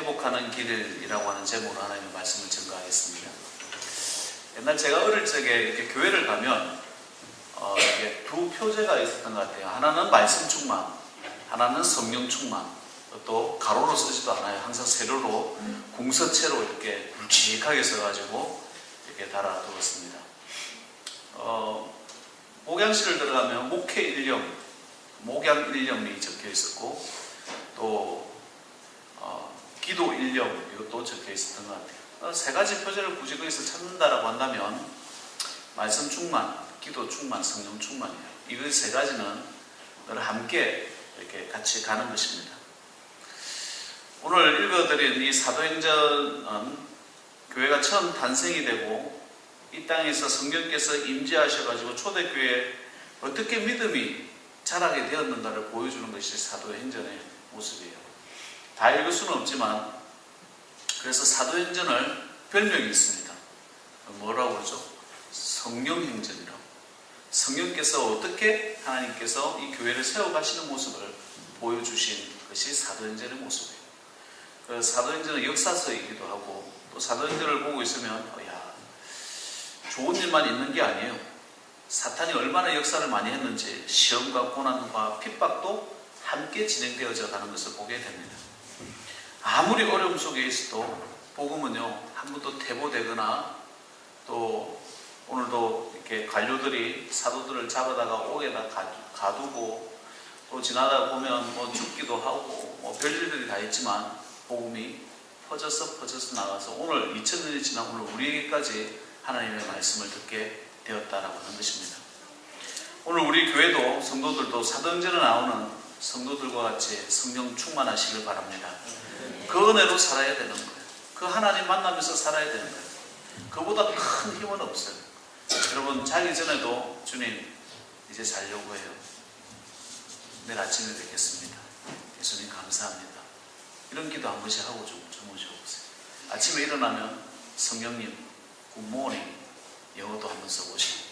회복하는 길이라고 하는 제목으로 하나님의 말씀을 전가하겠습니다. 옛날 제가 어릴 적에 이렇게 교회를 가면 이렇게 두 표제가 있었던 것 같아요. 하나는 말씀 충만, 하나는 성령 충만. 또 가로로 쓰지도 않아요. 항상 세로로 궁서체로 이렇게 굵직하게 써가지고 이렇게 달아두었습니다. 목양실을 들어가면 목회 일령, 목양 일령이 적혀 있었고 또 기도 일령 이것도 적혀 있었던 것 같아요. 세 가지 표제를 굳이 거기서 찾는다라고 한다면 말씀 충만, 기도 충만, 성령 충만이에요. 이 세 가지는 늘 함께 이렇게 같이 가는 것입니다. 오늘 읽어드린 이 사도행전은 교회가 처음 탄생이 되고 이 땅에서 성령께서 임재하셔가지고 초대교회에 어떻게 믿음이 자라게 되었는가를 보여주는 것이 사도행전의 모습이에요. 다 읽을 수는 없지만 그래서 사도행전을 별명이 있습니다. 뭐라고 그러죠? 성령행전이라고. 성령께서 어떻게 하나님께서 이 교회를 세워가시는 모습을 보여주신 것이 사도행전의 모습이에요. 그 사도행전은 역사서이기도 하고 또 사도행전을 보고 있으면 좋은 일만 있는 게 아니에요. 사탄이 얼마나 역사를 많이 했는지 시험과 고난과 핍박도 함께 진행되어져 가는 것을 보게 됩니다. 아무리 어려움 속에 있어도 복음은요 한 번도 퇴보되거나 또 오늘도 이렇게 관료들이 사도들을 잡아다가 옥에다 가두고 또 지나다 보면 뭐 죽기도 하고 뭐 별일들이 다 있지만 복음이 퍼져서 나가서 오늘 2000년이 지난 오늘 우리에게까지 하나님의 말씀을 듣게 되었다라고 하는 것입니다. 오늘 우리 교회도 성도들도 사도행전에 나오는 성도들과 같이 성령 충만하시길 바랍니다. 그 은혜로 살아야 되는 거예요. 그 하나님 만나면서 살아야 되는 거예요. 그보다 큰 힘은 없어요. 여러분 자기 전에도 주님 이제 자려고 해요. 내일 아침에 뵙겠습니다. 예수님 감사합니다. 이런 기도 한 번씩 하고 좀 주무셔보세요. 아침에 일어나면 성령님 굿모닝 영어도 한번 써보시고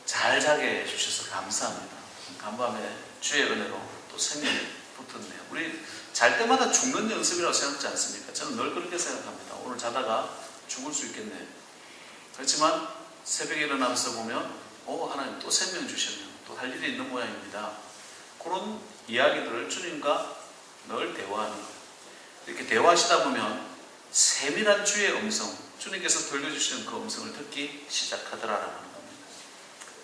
잘 자게 해주셔서 감사합니다. 간밤에 주의 은혜로 또 생명이 붙었네요. 우리 잘 때마다 죽는 연습이라고 생각하지 않습니까? 저는 늘 그렇게 생각합니다. 오늘 자다가 죽을 수 있겠네요. 그렇지만 새벽에 일어나면서 보면 하나님 또 생명 주셨네요. 또 할 일이 있는 모양입니다. 그런 이야기들을 주님과 늘 대화하는 거예요. 이렇게 대화하시다 보면 세밀한 주의 음성, 주님께서 들려주시는 그 음성을 듣기 시작하더라라는 겁니다.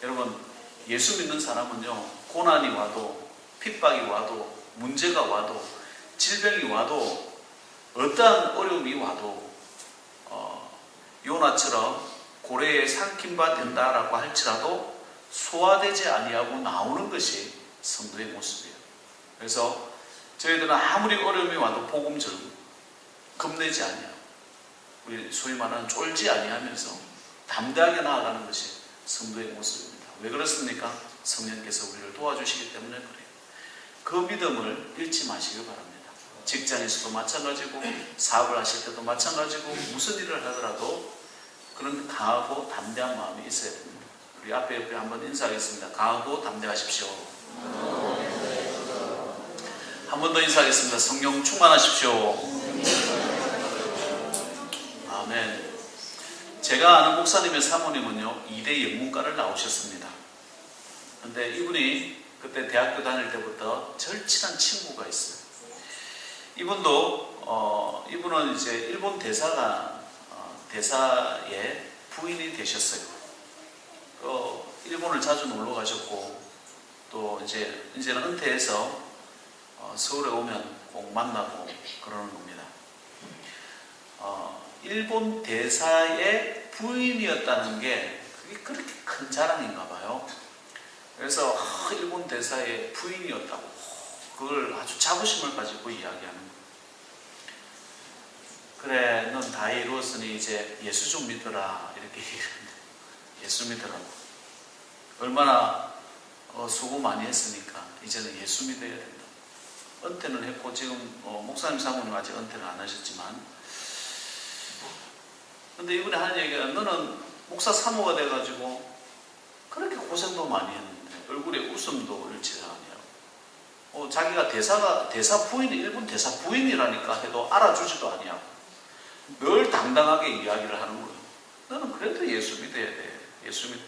여러분 예수 믿는 사람은요 고난이 와도 핍박이 와도 문제가 와도 질병이 와도 어떠한 어려움이 와도 요나처럼 고래에 삼킨 바 된다라고 할지라도 소화되지 아니하고 나오는 것이 성도의 모습이에요. 그래서 저희들은 아무리 어려움이 와도 복음처럼 겁내지 아니하고 우리 소위 말하는 쫄지 아니하면서 담대하게 나아가는 것이 성도의 모습입니다. 왜 그렇습니까? 성령께서 우리를 도와주시기 때문에 그래요. 그 믿음을 잃지 마시길 바랍니다. 직장에서도 마찬가지고 사업을 하실 때도 마찬가지고 무슨 일을 하더라도 그런 강하고 담대한 마음이 있어야 됩니다. 우리 옆에 한번 인사하겠습니다. 강하고 담대하십시오. 한 번 더 인사하겠습니다. 성령 충만하십시오. 아멘. 제가 아는 목사님의 사모님은요 2대 영문과를 나오셨습니다. 근데 이분이 그때 대학교 다닐 때부터 절친한 친구가 있어요. 이분은 이제 일본 대사의 부인이 되셨어요. 일본을 자주 놀러 가셨고 또 이제는 은퇴해서 서울에 오면 꼭 만나고 그러는 겁니다. 일본 대사의 부인이었다는 게 그게 그렇게 큰 자랑인가 봐요. 그래서 일본 대사의 부인이었다고 그걸 아주 자부심을 가지고 이야기하는 거예요. 그래, 넌 다 이루었으니 이제 예수 좀 믿어라 이렇게 얘기하는데 예수 믿으라고. 얼마나 수고 많이 했으니까 이제는 예수 믿어야 된다. 은퇴는 했고 지금 목사님 사모님 아직 은퇴는 안 하셨지만 근데 이분이 하는 얘기가 너는 목사 사모가 돼가지고 그렇게 고생도 많이 했는데 얼굴에 웃음도 잃지 아니하고 뭐 자기가 대사 부인, 일본 대사 부인이라니까 해도 알아주지도 아니하고 늘 당당하게 이야기를 하는 거예요. 너는 그래도 예수 믿어야 돼. 예수 믿어.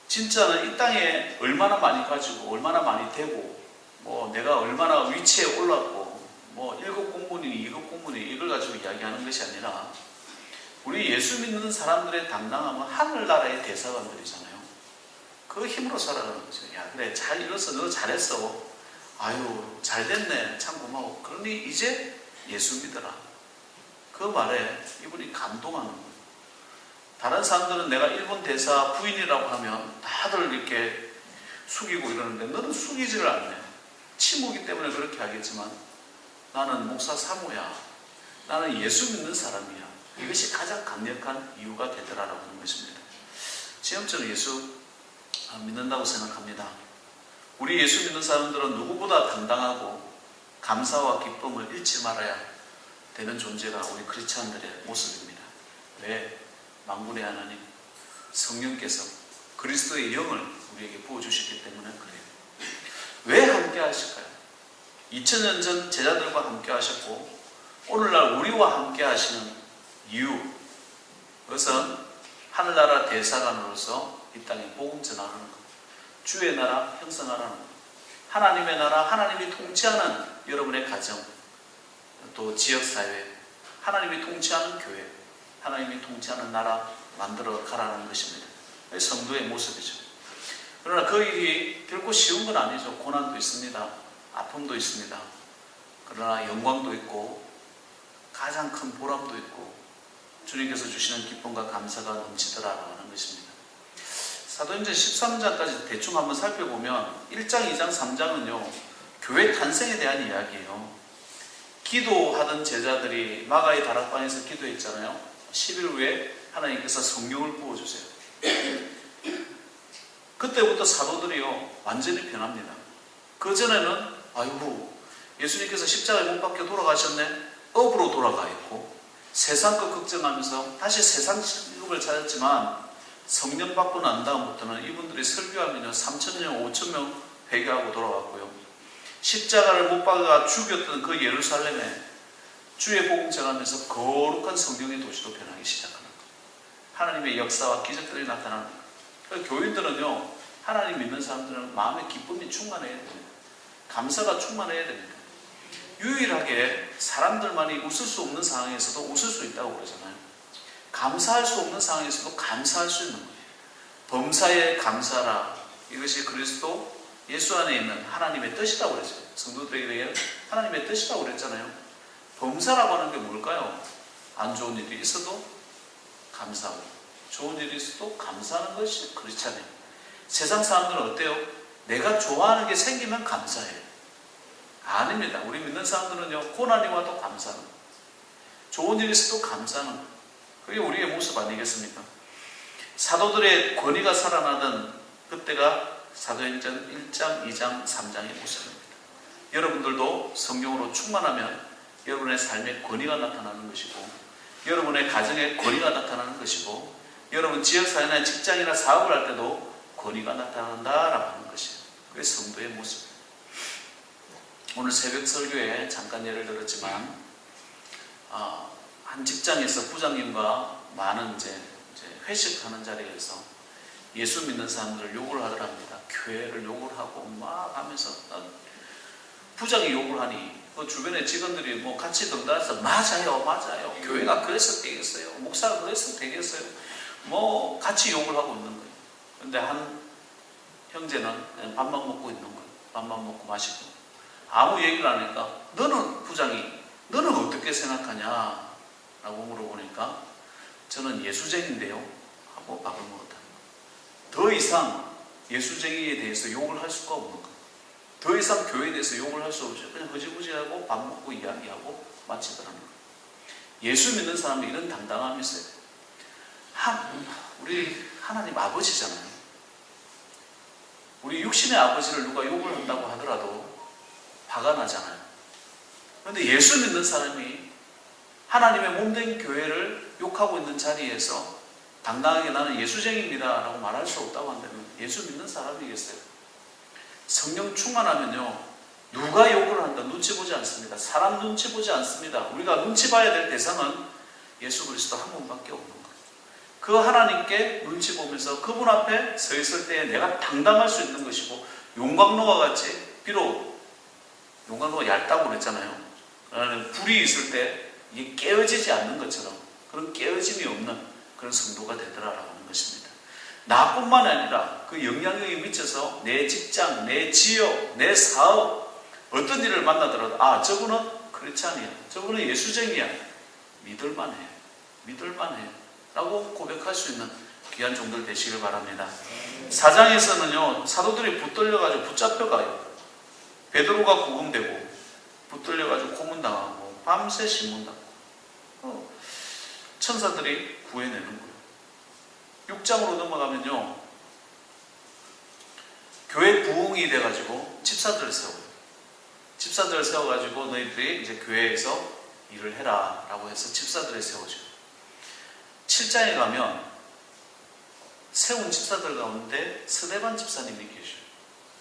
진짜는 이 땅에 얼마나 많이 가지고 얼마나 많이 되고 뭐 내가 얼마나 위치에 올랐고 뭐 1급 공무원이니 2급 공무원이니 이걸 가지고 이야기하는 것이 아니라 우리 예수 믿는 사람들의 당당함은 하늘나라의 대사관들이잖아요. 그 힘으로 살아가는 거죠. 야, 그래, 잘 이뤘어. 너 잘했어. 아유, 잘 됐네. 참 고마워. 그러니 이제 예수 믿어라. 그 말에 이분이 감동하는 거예요. 다른 사람들은 내가 일본 대사 부인이라고 하면 다들 이렇게 숙이고 이러는데 너는 숙이지를 않네. 친구이기 때문에 그렇게 하겠지만 나는 목사 사모야. 나는 예수 믿는 사람이야. 이것이 가장 강력한 이유가 되더라라고 하는 것입니다. 지금 저는 예수 믿는다고 생각합니다. 우리 예수 믿는 사람들은 누구보다 당당하고 감사와 기쁨을 잃지 말아야 되는 존재가 우리 크리스찬들의 모습입니다. 왜? 만군의 하나님 성령께서 그리스도의 영을 우리에게 부어주셨기 때문에 그래요. 왜 함께 하실까요? 2000년 전 제자들과 함께 하셨고 오늘날 우리와 함께 하시는 이유, 그것은 하늘나라 대사관으로서 이 땅에 복음 전하는 것, 주의 나라 형성하라는 것, 하나님의 나라, 하나님이 통치하는 여러분의 가정, 또 지역사회, 하나님이 통치하는 교회, 하나님이 통치하는 나라 만들어 가라는 것입니다. 성도의 모습이죠. 그러나 그 일이 결코 쉬운 건 아니죠. 고난도 있습니다. 아픔도 있습니다. 그러나 영광도 있고 가장 큰 보람도 있고 주님께서 주시는 기쁨과 감사가 넘치더라라고 하는 것입니다. 사도행전 13장까지 대충 한번 살펴보면 1장, 2장, 3장은요 교회 탄생에 대한 이야기예요. 기도하던 제자들이 마가의 다락방에서 기도했잖아요. 10일 후에 하나님께서 성령을 부어주세요. 그때부터 사도들이요 완전히 변합니다. 그전에는 아이고 예수님께서 십자가에 못 박혀 돌아가셨네, 업으로 돌아가 있고 세상 것 걱정하면서 다시 세상 실력을 찾았지만 성령 받고 난 다음부터는 이분들이 설교하면요 3,000명, 5,000명 회개하고 돌아왔고요. 십자가를 못 박아 죽였던 그 예루살렘에 주의 복음 전하면서 거룩한 성령의 도시로 변하기 시작합니다. 하나님의 역사와 기적들이 나타나는 거예요. 교인들은요 하나님 믿는 사람들은 마음의 기쁨이 충만해야 됩니다. 감사가 충만해야 됩니다. 유일하게 사람들만이 웃을 수 없는 상황에서도 웃을 수 있다고 그러잖아요. 감사할 수 없는 상황에서도 감사할 수 있는 거예요. 범사에 감사라. 이것이 그리스도 예수 안에 있는 하나님의 뜻이라고 그랬어요. 성도들에게 하나님의 뜻이라고 그랬잖아요. 범사라고 하는 게 뭘까요? 안 좋은 일이 있어도 감사하고 좋은 일이 있어도 감사하는 것이 크리스찬이에요. 세상 사람들은 어때요? 내가 좋아하는 게 생기면 감사해요. 아닙니다. 우리 믿는 사람들은요 고난이 와도 감사하는 거예요. 좋은 일이 있어도 감사하는 거예요. 그게 우리의 모습 아니겠습니까? 사도들의 권위가 살아나던 그때가 사도행전 1장, 2장, 3장의 모습입니다. 여러분들도 성령으로 충만하면 여러분의 삶에 권위가 나타나는 것이고 여러분의 가정에 권위가 나타나는 것이고 여러분 지역사회나 직장이나 사업을 할 때도 권위가 나타난다라고 하는 것이에요. 그게 성도의 모습입니다. 오늘 새벽 설교에 잠깐 예를 들었지만 한 직장에서 부장님과 많은 이제 회식하는 자리에서 예수 믿는 사람들을 욕을 하더랍니다. 교회를 욕을 하고 막 하면서 부장이 욕을 하니 그 주변의 직원들이 뭐 같이 덩달아서 맞아요. 교회가 그래서 되겠어요. 목사가 그래서 되겠어요. 뭐 같이 욕을 하고 있는 거예요. 그런데 한 형제는 그냥 밥만 먹고 있는 거예요. 밥만 먹고 마시고 아무 얘기를 안 하니까 너는 부장이 너는 어떻게 생각하냐 라고 물어보니까 저는 예수쟁인데요 하고 밥을 먹었다. 더 이상 예수쟁이에 대해서 욕을 할 수가 없는 거예요. 더 이상 교회에 대해서 욕을 할 수 없죠. 그냥 허지부지하고 밥 먹고 이야기하고 마치더라는 거예요. 예수 믿는 사람은 이런 당당함이 있어요. 우리 하나님 아버지잖아요. 우리 육신의 아버지를 누가 욕을 한다고 하더라도 화가 나잖아요. 그런데 예수 믿는 사람이 하나님의 몸된 교회를 욕하고 있는 자리에서 당당하게 나는 예수쟁입니다 라고 말할 수 없다고 한다면 예수 믿는 사람이겠어요? 성령 충만하면요, 누가 욕을 한다 눈치 보지 않습니다. 사람 눈치 보지 않습니다. 우리가 눈치 봐야 될 대상은 예수 그리스도 한 분밖에 없는 거예요. 그 하나님께 눈치 보면서 그분 앞에 서 있을 때에 내가 당당할 수 있는 것이고, 용광로와 같이, 비록 용광로가 얇다고 그랬잖아요. 불이 있을 때 이게 깨어지지 않는 것처럼 그런 깨어짐이 없는 그런 성도가 되더라라고 하는 것입니다. 나뿐만 아니라 그 영향력이 미쳐서 내 직장, 내 지역, 내 사업, 어떤 일을 만나더라도 아, 저분은 크리스찬이야, 저분은 예수쟁이야, 믿을만해, 믿을만해 라고 고백할 수 있는 귀한 종들 되시길 바랍니다. 4장에서는요, 사도들이 붙들려가지고 붙잡혀가요. 베드로가 구금되고 붙들려가지고 고문당하고 밤새 신문당하고 천사들이 구해내는 거예요. 6장으로 넘어가면요, 교회 부흥이 돼가지고 집사들을 세워요. 집사들을 세워가지고 너희들이 이제 교회에서 일을 해라 라고 해서 집사들을 세워줘요. 7장에 가면 세운 집사들 가운데 서대반 집사님이 계셔요.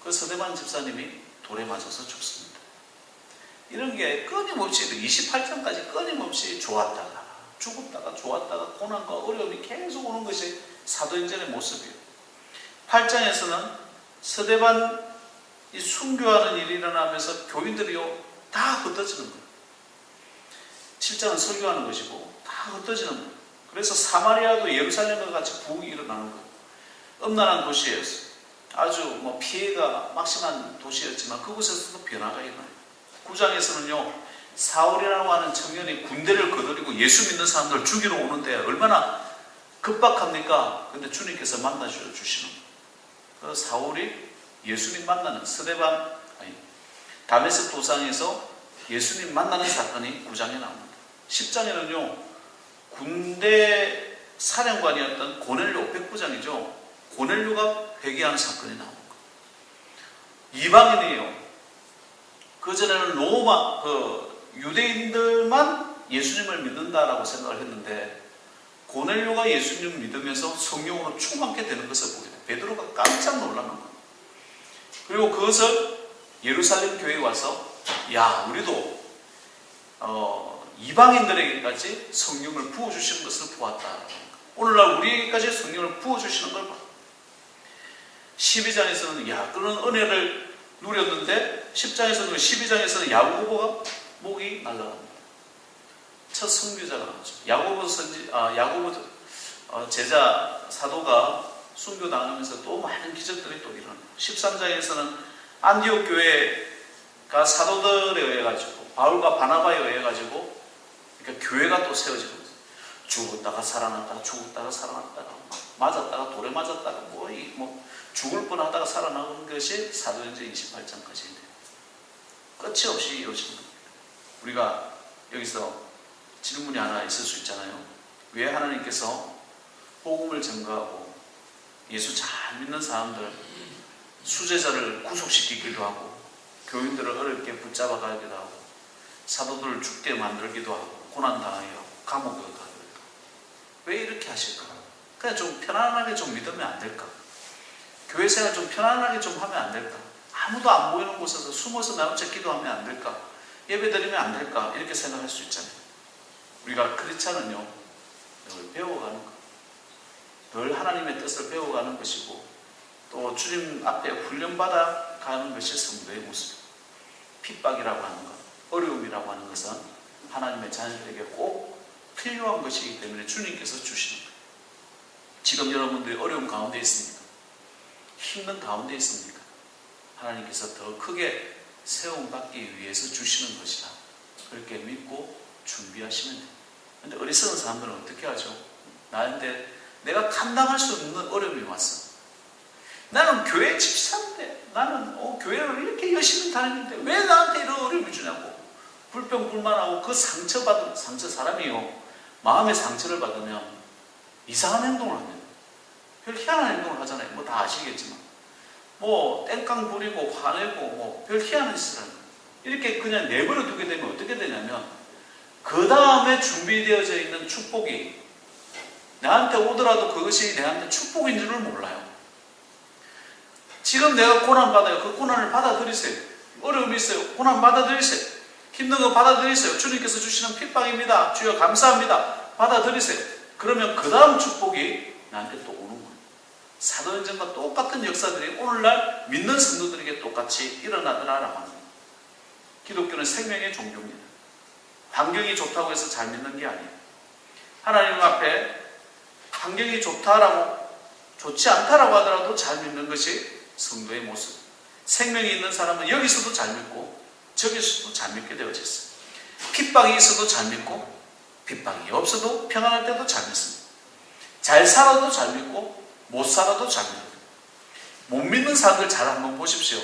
그 서대반 집사님이 돌에 맞아서 죽습니다. 이런 게 끊임없이 28장까지 끊임없이 좋았다가 죽었다가 좋았다가 고난과 어려움이 계속 오는 것이 사도행전의 모습이에요. 8장에서는 서대반 이 순교하는 일이 일어나면서 교인들이요 다 흩어지는 거예요. 7장은 설교하는 것이고 다 흩어지는 거예요. 그래서 사마리아도 예루살렘과 같이 부흥이 일어나는 거예요. 음란한 도시였어요. 아주 피해가 막심한 도시였지만 그곳에서도 변화가 일어나요. 9장에서는요, 사울이라고 하는 청년이 군대를 거느리고 예수 믿는 사람들 죽이러 오는데 얼마나 급박합니까? 근데 주님께서 만나주시는 거예요. 그 사울이 예수님 만나는 다메섹 도상에서 예수님 만나는 사건이 9장에 나옵니다. 10장에는요, 군대 사령관이었던 고넬료, 백부장이죠. 고넬료가 회개하는 사건이 나온 거예요. 이방인이에요. 그전에는 로마, 유대인들만 예수님을 믿는다라고 생각을 했는데 고넬료가 예수님을 믿으면서 성령으로 충만케 되는 것을 보게 돼요. 베드로가 깜짝 놀라는 거예요. 그리고 그것을 예루살렘 교회에 와서 야, 우리도 이방인들에게까지 성령을 부어주시는 것을 보았다. 오늘날 우리에게까지 성령을 부어주시는 걸 봐. 12장에서는 야, 그런 은혜를 누렸는데 10장에서는 12장에서는 야고보가 목이 날아갑니다. 첫 선교자가 나오죠. 야고보 제자 사도가 순교당하면서 또 많은 기적들이 또 일어나요. 13장에서는 안디옥 교회가 사도들에 의해 가지고 바울과 바나바에 의해 가지고 그러니까 교회가 또 세워지고 죽었다가 살아났다가 죽었다가 살아났다가 맞았다가 돌에 맞았다가 죽을 뻔하다가 살아나는 것이 사도행전 28장까지인데요. 끝이 없이 이루어지는 겁니다. 우리가 여기서 질문이 하나 있을 수 있잖아요. 왜 하나님께서 복음을 전가하고 예수 잘 믿는 사람들 수제자를 구속시키기도 하고 교인들을 어렵게 붙잡아 가기도 하고 사도들을 죽게 만들기도 하고 고난당하게 하고 감옥에 가기도 하고 왜 이렇게 하실까? 그냥 좀 편안하게 좀 믿으면 안 될까? 교회 생활 좀 편안하게 좀 하면 안 될까? 아무도 안 보이는 곳에서 숨어서 나 혼자 기도하면 안 될까? 예배 드리면 안 될까? 이렇게 생각할 수 있잖아요. 우리가 크리스찬은요, 늘 배워가는 것, 늘 하나님의 뜻을 배워가는 것이고 또 주님 앞에 훈련받아 가는 것이 성도의 모습입니다. 핍박이라고 하는 것, 어려움이라고 하는 것은 하나님의 자녀들에게 꼭 필요한 것이기 때문에 주님께서 주시는 거예요. 지금 여러분들이 어려움 가운데 있습니까? 힘든 가운데 있습니까? 하나님께서 더 크게 세움받기 위해서 주시는 것이다. 그렇게 믿고 준비하시면 돼요. 그런데 어리석은 사람들은 어떻게 하죠? 나한테 내가 감당할 수 없는 어려움이 왔어. 나는 교회 집사인데, 나는 교회를 이렇게 열심히 다니는데 왜 나한테 이런 어려움을 주냐고 불평불만하고 그 상처 사람이요, 마음의 상처를 받으면 이상한 행동을 합니다. 별 희한한 행동을 하잖아요. 다 아시겠지만 땡깡 부리고 화내고 별 희한한 짓을 하는 거예요. 이렇게 그냥 내버려 두게 되면 어떻게 되냐면 그 다음에 준비되어져 있는 축복이 나한테 오더라도 그것이 내한테 축복인 줄을 몰라요. 지금 내가 고난받아요. 그 고난을 받아들이세요. 어려움이 있어요. 고난 받아들이세요. 힘든 거 받아들이세요. 주님께서 주시는 핍박입니다. 주여 감사합니다. 받아들이세요. 그러면 그 다음 축복이 나한테 또 오는 거예요. 사도행전과 똑같은 역사들이 오늘날 믿는 성도들에게 똑같이 일어나더라라고 합니다. 기독교는 생명의 종교입니다. 환경이 좋다고 해서 잘 믿는 게 아니에요. 하나님 앞에 환경이 좋지 않다라고 하더라도 잘 믿는 것이 성도의 모습. 생명이 있는 사람은 여기서도 잘 믿고 저기서도 잘 믿게 되어져 있어요. 핍박이 있어도 잘 믿고 핍박이 없어도 평안할 때도 잘 믿습니다. 잘 살아도 잘 믿고 못 살아도 잘 믿어요. 못 믿는 사람들 잘 한번 보십시오.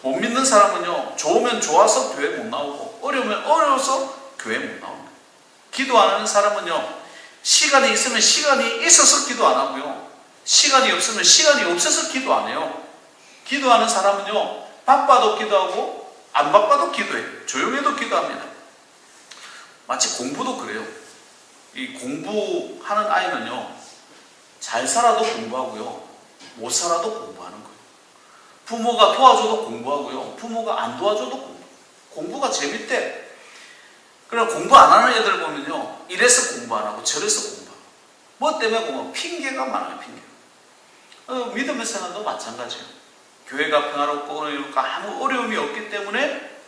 못 믿는 사람은요, 좋으면 좋아서 교회 못 나오고 어려우면 어려워서 교회 못 나옵니다. 기도 안 하는 사람은요, 시간이 있으면 시간이 있어서 기도 안 하고요, 시간이 없으면 시간이 없어서 기도 안 해요. 기도하는 사람은요, 바빠도 기도하고 안 바빠도 기도해요. 조용해도 기도합니다. 마치 공부도 그래요. 이 공부하는 아이는요, 잘 살아도 공부하고요, 못 살아도 공부하는 거예요. 부모가 도와줘도 공부하고요, 부모가 안 도와줘도 공부가 재밌대. 그러나 공부 안 하는 애들 보면요, 이래서 공부 안 하고 저래서 공부하고, 뭐 때문에 공부하고, 핑계가 많아요. 핑계. 믿음의 생활도 마찬가지예요. 교회가 평화롭고 아무 어려움이 없기 때문에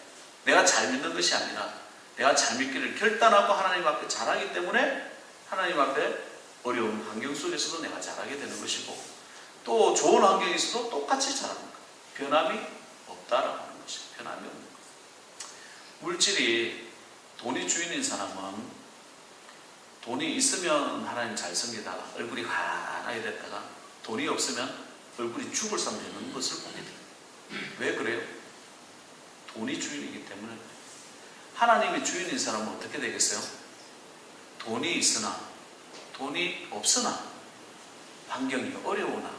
내가 잘 믿는 것이 아니라 내가 잘 믿기를 결단하고 하나님 앞에 잘하기 때문에 하나님 앞에 어려운 환경 속에서도 내가 잘하게 되는 것이고, 또 좋은 환경에 있어도 똑같이 잘하는 것. 변함이 없다라고 하는 것이에요. 변함이 없는 것. 물질이 돈이 주인인 사람은 돈이 있으면 하나님 잘 섬기다가 얼굴이 환하게 됐다가 돈이 없으면 얼굴이 죽을 삶 되는 것을 보게 돼요. 왜 그래요? 돈이 주인이기 때문에. 하나님이 주인인 사람은 어떻게 되겠어요? 돈이 있으나 돈이 없으나 환경이 어려우나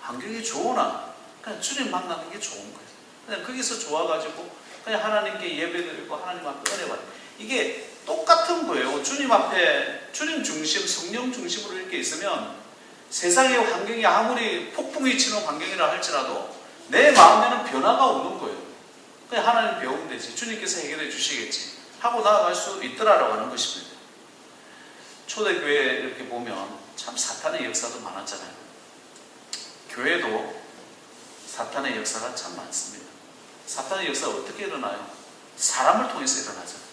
환경이 좋으나 그냥 주님 만나는 게 좋은 거예요. 그냥 거기서 좋아가지고 그냥 하나님께 예배드리고 하나님 앞에 은혜 받고, 이게 똑같은 거예요. 주님 앞에 주님 중심, 성령 중심으로 이렇게 있으면 세상의 환경이 아무리 폭풍이 치는 환경이라 할지라도 내 마음에는 변화가 없는 거예요. 그냥 하나님 배우면 되지, 주님께서 해결해 주시겠지 하고 나아갈 수 있더라라고 하는 것입니다. 초대교회 이렇게 보면 참 사탄의 역사도 많았잖아요. 교회도 사탄의 역사가 참 많습니다. 사탄의 역사가 어떻게 일어나요? 사람을 통해서 일어나잖아요.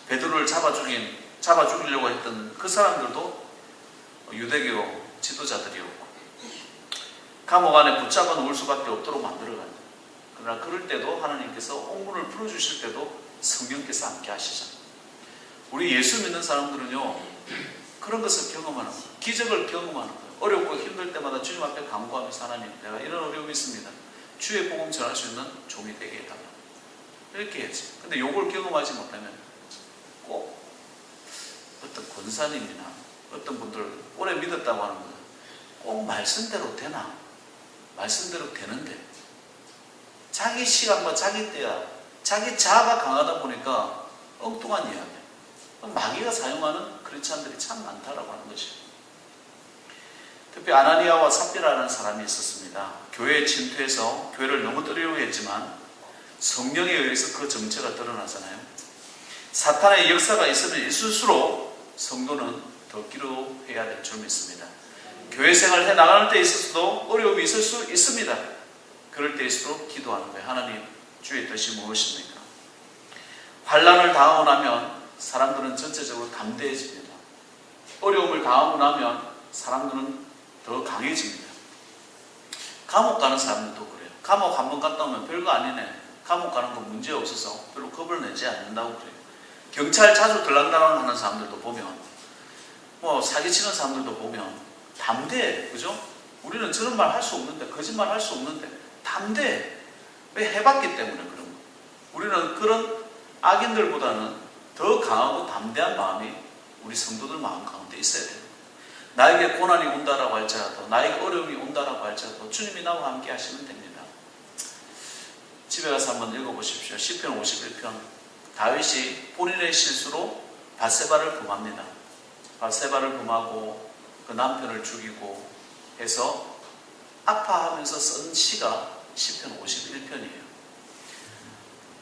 베드로를 잡아 죽이려고 했던 그 사람들도 유대교 지도자들이었고, 감옥 안에 붙잡아 놓을 수밖에 없도록 만들어가요. 그러나 그럴 때도 하나님께서 옹문을 풀어주실 때도 성령께서 함께 하시잖아요. 우리 예수 믿는 사람들은요, 그런 것을 경험하는 거예요. 기적을 경험하는 거예요. 어렵고 힘들 때마다 주님 앞에 간구하면서 하나님, 내가 이런 어려움이 있습니다. 주의 복음 전할 수 있는 종이 되게 해달라. 이렇게 했지. 근데 요걸 경험하지 못하면 꼭 어떤 권사님이나 어떤 분들 오래 믿었다고 하는 거예요. 꼭 말씀대로 되나? 말씀대로 되는데 자기 시간과 자기 때야, 자기 자아가 강하다 보니까 엉뚱한 이야기야. 마귀가 사용하는 크리스찬들이 참 많다라고 하는 것이에요. 특히 아나니아와 삽비라라는 사람이 있었습니다. 교회에 침투해서 교회를 너무 뜨려고 했지만 성령에 의해서 그 정체가 드러나잖아요. 사탄의 역사가 있으면 있을수록 성도는 더 기도해야 될 줄 믿습니다. 교회 생활을 해나가는 때 있어서도 어려움이 있을 수 있습니다. 그럴 때일수록 기도하는 거예요. 하나님, 주의 뜻이 무엇입니까? 환난을 당하고 나면 사람들은 전체적으로 담대해집니다. 어려움을 당하고 나면 사람들은 더 강해집니다. 감옥 가는 사람들도 그래요. 감옥 한번 갔다 오면 별거 아니네. 감옥 가는 건 문제 없어서 별로 겁을 내지 않는다고 그래요. 경찰 자주 들락날락하는 사람들도 보면, 사기치는 사람들도 보면 담대해. 그죠? 우리는 저런 말 할 수 없는데, 거짓말 할 수 없는데 담대해. 왜? 해봤기 때문에 그런 거예요. 우리는 그런 악인들보다는 더 강하고 담대한 마음이 우리 성도들 마음 가운데 있어야 돼요. 나에게 고난이 온다라고 할지라도, 나에게 어려움이 온다라고 할지라도 주님이 나와 함께 하시면 됩니다. 집에 가서 한번 읽어보십시오. 시편 51편. 다윗이 본인의 실수로 밧세바를 범합니다. 밧세바를 범하고 그 남편을 죽이고 해서 아파하면서 쓴 시가 시편 51편이에요.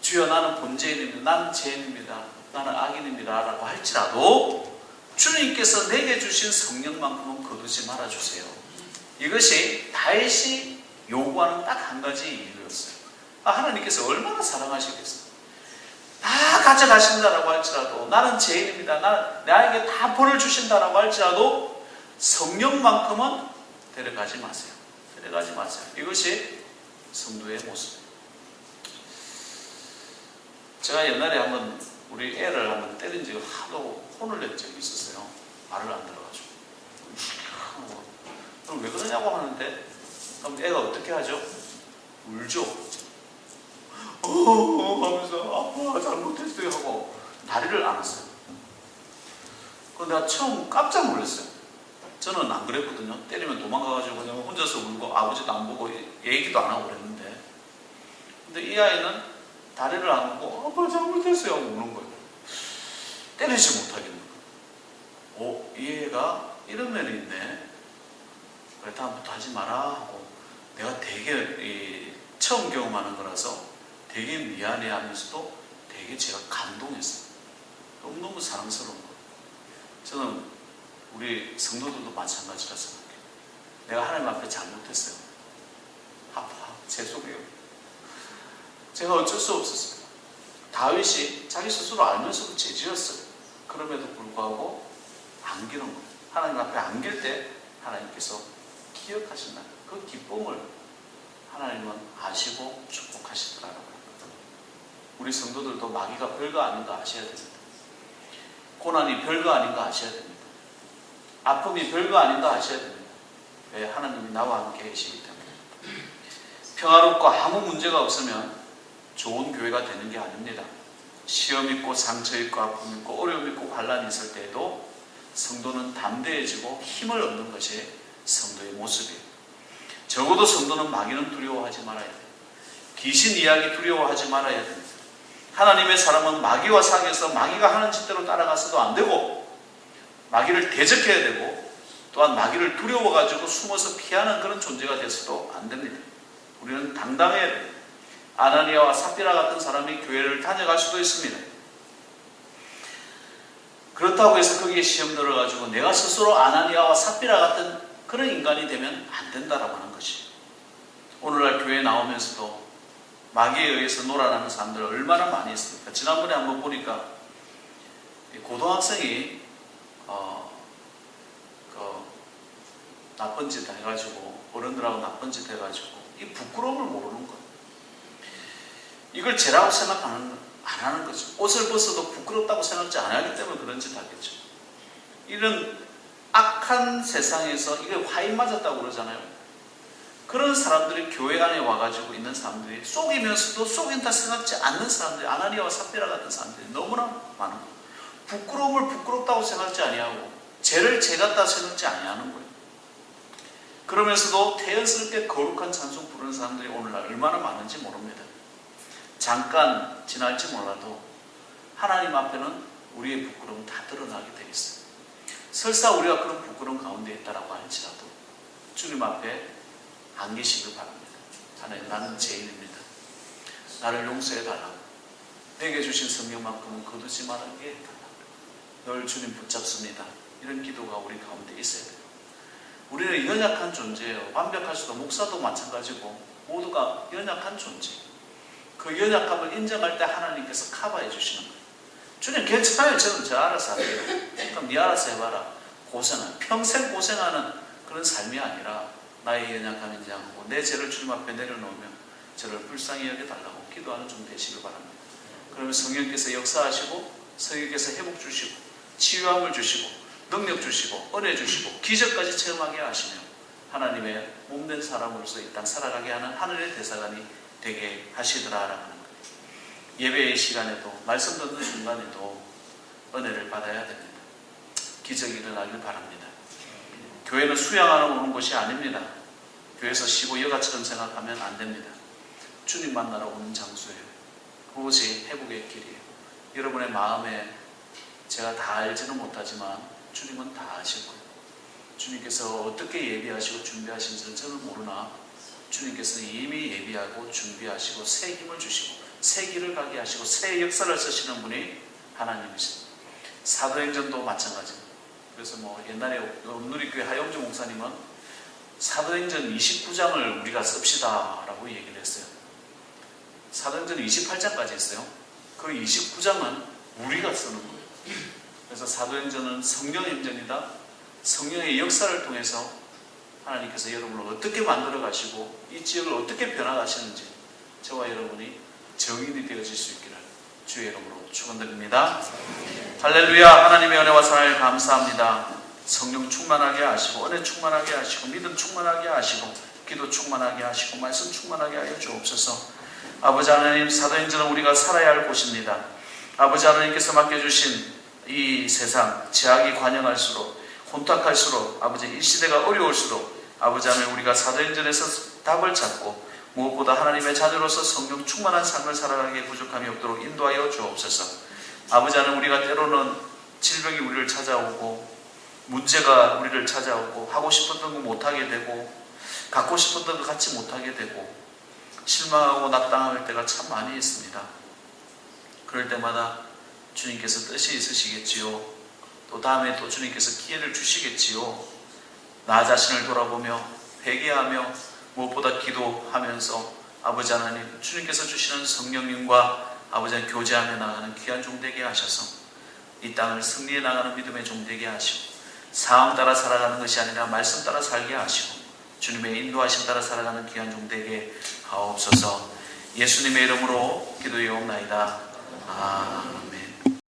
주여 나는 본죄인입니다. 나는 죄인입니다. 나는 악인입니다. 라고 할지라도 주님께서 내게 주신 성령만큼은 거두지 말아주세요. 이것이 다윗이 요구하는 딱 한 가지 이유였어요. 하나님께서 얼마나 사랑하시겠어요. 다 가져가신다라고 할지라도 나는 죄인입니다. 나에게 다 벌을 주신다라고 할지라도 성령만큼은 데려가지 마세요. 데려가지 마세요. 이것이 성도의 모습이에요. 제가 옛날에 한번 우리 애를 한번 때린 적이 하도 혼을 낸 적이 있었어요. 말을 안 들어가지고. 그럼 왜 그러냐고 하는데, 그럼 애가 어떻게 하죠? 울죠. 하면서 아빠 잘못했어요 하고 다리를 안았어요. 그런데 내가 처음 깜짝 놀랐어요. 저는 안 그랬거든요. 때리면 도망가가지고 그냥 혼자서 울고 아버지도 안 보고 얘기도 안 하고 그랬는데, 근데 이 아이는 다리를 안고 아빠 잘못했어요 하고 우는 거예요. 때리지 못하겠는 거예요. 이 애가 이런 면이 있네. 그래 다음부터 하지 마라 하고, 내가 되게 처음 경험하는 거라서 되게 미안해 하면서도 되게 제가 감동했어요. 너무너무 사랑스러운 거예요. 저는 우리 성도들도 마찬가지라 생각해요. 내가 하나님 앞에 잘못했어요. 아빠 죄송해요. 제가 어쩔 수 없었어요. 다윗이 자기 스스로 알면서도 죄지었어요. 그럼에도 불구하고 안기는 거예요. 하나님 앞에 안길 때 하나님께서 기억하신다. 그 기쁨을 하나님은 아시고 축복하시더라고요. 우리 성도들도 마귀가 별거 아닌 거 아셔야 됩니다. 고난이 별거 아닌 거 아셔야 됩니다. 아픔이 별거 아닌 거 아셔야 됩니다. 왜? 하나님이 나와 함께 계시기 때문에. 평화롭고 아무 문제가 없으면 좋은 교회가 되는 게 아닙니다. 시험 있고 상처 있고 아픔 있고 어려움 있고 환란이 있을 때에도 성도는 담대해지고 힘을 얻는 것이 성도의 모습이에요. 적어도 성도는 마귀는 두려워하지 말아야 돼요. 귀신 이야기 두려워하지 말아야 됩니다. 하나님의 사람은 마귀와 사귀어서 마귀가 하는 짓대로 따라가서도 안 되고, 마귀를 대적해야 되고, 또한 마귀를 두려워가지고 숨어서 피하는 그런 존재가 돼서도 안 됩니다. 우리는 당당해야 돼요. 아나니아와 삽비라 같은 사람이 교회를 다녀갈 수도 있습니다. 그렇다고 해서 거기에 시험 들어가지고 내가 스스로 아나니아와 삽비라 같은 그런 인간이 되면 안 된다라고 하는 것이, 오늘날 교회에 나오면서도 마귀에 의해서 놀아나는 사람들 얼마나 많이 있습니까? 지난번에 한번 보니까 고등학생이 나쁜 짓 해가지고, 어른들하고 나쁜 짓 해가지고 이 부끄러움을 모르는 거예요. 이걸 죄라고 생각 안 하는 거죠. 옷을 벗어도 부끄럽다고 생각지 안 하기 때문에 그런 짓 하겠죠. 이런 악한 세상에서 이게 화인 맞았다고 그러잖아요. 그런 사람들이 교회 안에 와가지고 있는 사람들이, 속이면서도 속인다 생각지 않는 사람들이, 아나니아와 삽비라 같은 사람들이 너무나 많은 거예요. 부끄러움을 부끄럽다고 생각지 아니하고 죄를 죄 같다 생각지 아니하는 거예요. 그러면서도 태연스럽게 거룩한 찬송 부르는 사람들이 오늘날 얼마나 많은지 모릅니다. 잠깐 지날지 몰라도 하나님 앞에는 우리의 부끄러움은 다 드러나게 되어 있어요. 설사 우리가 그런 부끄러움 가운데 있다라고 할지라도 주님 앞에 안 계시길 바랍니다. 하나님, 나는 죄인입니다. 나를 용서해달라고. 내게 주신 성령만큼은 거두지 말게 해달라고. 널 주님 붙잡습니다. 이런 기도가 우리 가운데 있어야 돼요. 우리는 연약한 존재예요. 완벽할 수도, 목사도 마찬가지고 모두가 연약한 존재. 그 연약함을 인정할 때 하나님께서 커버해 주시는 거예요. 주님 괜찮아요. 저는 저 알아서 할게요. 그럼 네 알아서 해봐라. 고생은 평생 고생하는 그런 삶이 아니라 나의 연약함 인정하고 내 죄를 주님 앞에 내려놓으면 저를 불쌍히 여겨달라고 기도하는 좀 되시길 바랍니다. 그러면 성령께서 역사하시고 성령께서 회복 주시고 치유함을 주시고 능력 주시고 은혜 주시고 기적까지 체험하게 하시며 하나님의 몸된 사람으로서 이 땅 살아가게 하는 하늘의 대사관이 되게 하시더라라는 거예요. 예배의 시간에도 말씀 듣는 순간에도 은혜를 받아야 됩니다. 기적이 일어나길 바랍니다. 교회는 수양하러 오는 곳이 아닙니다. 교회에서 쉬고 여가처럼 생각하면 안 됩니다. 주님 만나러 오는 장소예요. 그것이 회복의 길이에요. 여러분의 마음에 제가 다 알지는 못하지만 주님은 다 아실 거예요. 주님께서 어떻게 예비하시고 준비하신지는 저는 모르나 주님께서는 이미 예비하고 준비하시고 새 힘을 주시고 새 길을 가게 하시고 새 역사를 쓰시는 분이 하나님이십니다. 사도행전도 마찬가지입니다. 그래서 옛날에 온누리교회 하영주 목사님은 사도행전 29장을 우리가 씁시다 라고 얘기를 했어요. 사도행전 28장까지 있어요. 그 29장은 우리가 쓰는 거예요. 그래서 사도행전은 성령행전이다. 성령의 역사를 통해서 하나님께서 여러분을 어떻게 만들어 가시고 이 지역을 어떻게 변화하시는지 저와 여러분이 증인이 되어질 수 있기를 주의 이름으로 축원드립니다. 할렐루야. 하나님의 은혜와 사랑을 감사합니다. 성령 충만하게 하시고 은혜 충만하게 하시고 믿음 충만하게 하시고 기도 충만하게 하시고 말씀 충만하게 하여 주옵소서. 아버지 하나님, 사도행전은 우리가 살아야 할 곳입니다. 아버지 하나님께서 맡겨주신 이 세상 제약이 관영할수록 혼탁할수록 아버지 이 시대가 어려울수록 아버지 하나님 우리가 사도행전에서 답을 찾고 무엇보다 하나님의 자녀로서 성령 충만한 삶을 살아가기에 부족함이 없도록 인도하여 주옵소서. 아버지 하나님, 우리가 때로는 질병이 우리를 찾아오고 문제가 우리를 찾아오고 하고 싶었던 거 못하게 되고 갖고 싶었던 거 갖지 못하게 되고 실망하고 낙당할 때가 참 많이 있습니다. 그럴 때마다 주님께서 뜻이 있으시겠지요. 또 다음에 또 주님께서 기회를 주시겠지요. 나 자신을 돌아보며 회개하며 무엇보다 기도하면서 아버지 하나님 주님께서 주시는 성령님과 아버지 하나님 교제하며 나가는 귀한 종 되게 하셔서 이 땅을 승리해 나가는 믿음의 종 되게 하시고 상황 따라 살아가는 것이 아니라 말씀 따라 살게 하시고 주님의 인도하심 따라 살아가는 귀한 종 되게 하옵소서. 예수님의 이름으로 기도하옵나이다. 아멘.